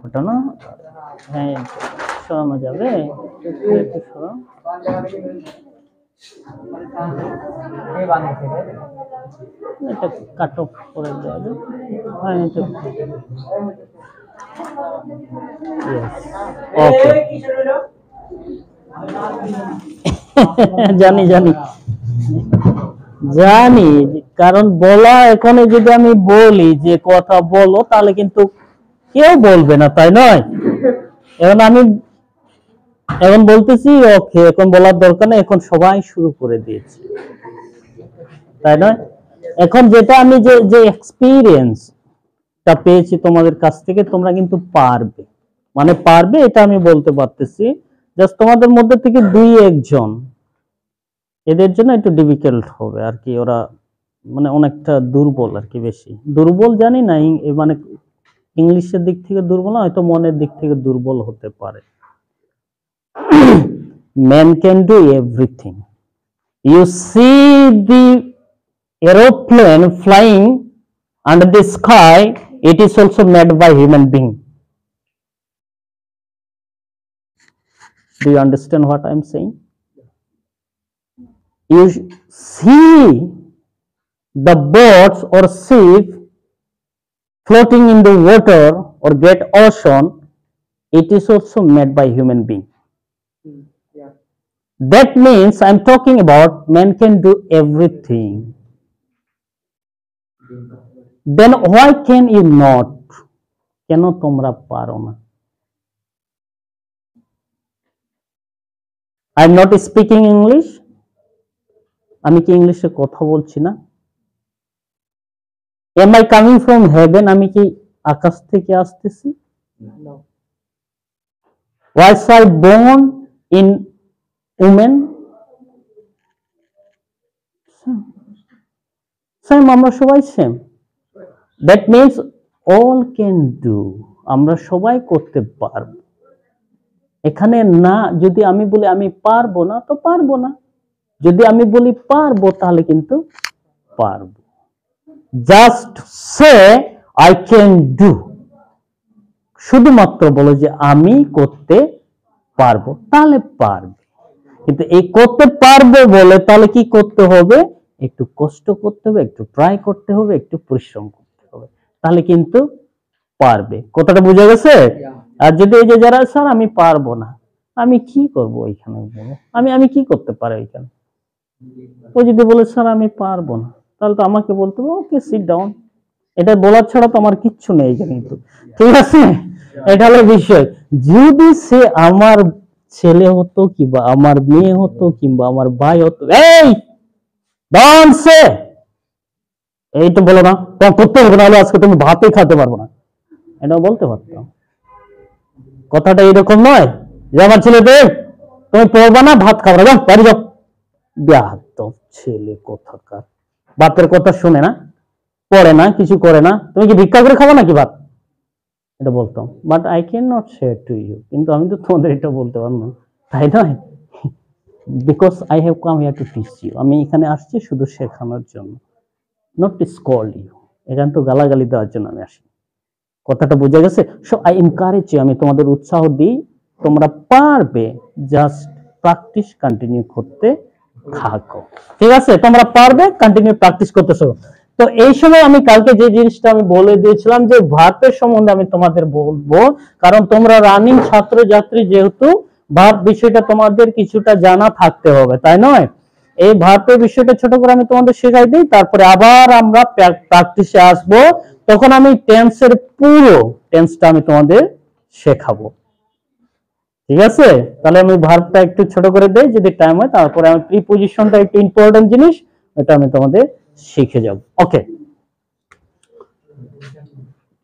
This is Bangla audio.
ওটা না, হ্যাঁ সরানো যাবে, একটু সরাও। এটা কাট অফ করে দেওয়া যাবে। হ্যাঁ এটা ওকে। জানি জানি জানি, কারণ বলা এখানে যদি আমি বলি যে কথা বলো তাহলে কিন্তু কেউ বলবে না, তাই নয়? এখন বলতেছি ওকে, এখন বলার দরকার নেই, এখন সবাই শুরু করে দিয়েছে, তাই নয়? এখন যেটা আমি যে যে এক্সপিরিয়েন্সটা পেয়েছি তোমাদের কাছ থেকে, তোমরা কিন্তু পারবে, মানে পারবে এটা আমি বলতে পারতেছি। জাস্ট তোমাদের মধ্যে থেকে 2-1 জন, এদের জন্য একটু ডিফিকাল্ট হবে আর কি, ওরা মানে অনেকটা দুর্বল আর কি, বেশি দুর্বল জানি না, মানে ইংলিশের দিক থেকে দুর্বল না, হয়তো মনের দিক থেকে দুর্বল হতে পারে। Man can do everything. You see the aeroplane flying under the sky, it is also made by human being. Do you understand what I am saying? You see the boats or ship floating in the water or great ocean, it is also made by human being. That means I am talking about man can do everything. Then why can you not? কেন তোমরা পারো না? I am not speaking English. আমি কি ইংলিশে কথা বলছি না? Am I coming from heaven? আমি কি আকাশ থেকে আসতেছি? No. Was I born in woman? Same, আমরা সবাই same. That means all can do, আমরা সবাই করতে পারবো। এখানে না, যদি আমি বলি আমি পারবো না তো পারবো না, যদি আমি বলি পারবো তাহলে কিন্তু পারবো। Just say I can do, শুধুমাত্র বলো যে আমি করতে পারবো, তাহলে পারবে। কিন্তু এই করতে পারবো বলে তাহলে কি করতে হবে? একটু কষ্ট করতে হবে, একটু ট্রাই করতে হবে, একটু পরিশ্রম করতে হবে, তাহলে কিন্তু পারবে। কথাটা বুঝা গেছে? আর যদি এই যে যারা স্যার আমি পারবো না, আমি কি করব ওইখানে, আমি কি করতে পারি ওইখানে? ও যদি বলে স্যার আমি পারবো না, তাহলে তো আমাকে বলতে হবে ওকে সিট ডাউন। এটা বলার ছাড়া তো আমার কিচ্ছু নেই কিন্তু, ঠিক আছে? এটা হলো বিষয়। যদি সে আমার ছেলে হতো কিংবা আমার মেয়ে হতো কিংবা আমার ভাই হতো, এই ডন্ট সে, এই তো বলো না করতে হবে, নাহলে আজকে তুমি ভাতই খেতে পারবো না, এটা বলতে পারতাম। কথাটা এরকম নয় যে আমার ছেলেতে তুমি পড়বা না, ভাত খাবে না, বাড়ি যাও। বেয়াদব ছেলে কোথাকার, বাপের কথা শুনে না, পড়ে না, কিছু করে না, তুমি কি ভিক্ষা করে খাবো নাকি ভাত, এটা বলতাম। But I can not share to you, কিন্তু আমি তো তোমাদের এটা বলতে পারবো না, তাই নয়? Because I have come here to teach you, আমি এখানে আসছি শুধু শেখানোর জন্য, নট টু স্কল ইউ, এখানে তো গালাগালি দেওয়ার জন্য আমি আসি। কথাটা বোঝা গেছে? সো আই এনকারেজ ইউ, আমি তোমাদের উৎসাহ দিই, তোমরা পারবে, জাস্ট প্র্যাকটিস কন্টিনিউ করতে থাকো, ঠিক আছে? তোমরা পারবে, কন্টিনিউ প্র্যাকটিস করতেছো। তো এই সময় আমি কালকে যে জিনিসটা আমি বলে দিয়েছিলাম যে ভার্বের সম্বন্ধে আমি তোমাদের বলবো, কারণ তোমরা রানিং ছাত্রছাত্রী, যেহেতু ভার্ব বিষয়টা তোমাদের কিছুটা জানা থাকতে হবে, তাই নয়? এই ভার্বের বিষয়টা ছোট করে আমি তোমাদের শেখাই দিই, তারপরে আবার আমরা প্র্যাকটিসে আসবো, তখন আমি টেন্সের পুরো টেন্সটা আমি তোমাদের শেখাবো, ঠিক আছে? তাহলে আমি ভার্বটা একটু ছোট করে দেই যদি টাইম হয়, তারপরে আমি প্রিপজিশনটা একটু ইম্পর্টেন্ট জিনিস, এটা আমি তোমাদের শিখে যাব। ওকে।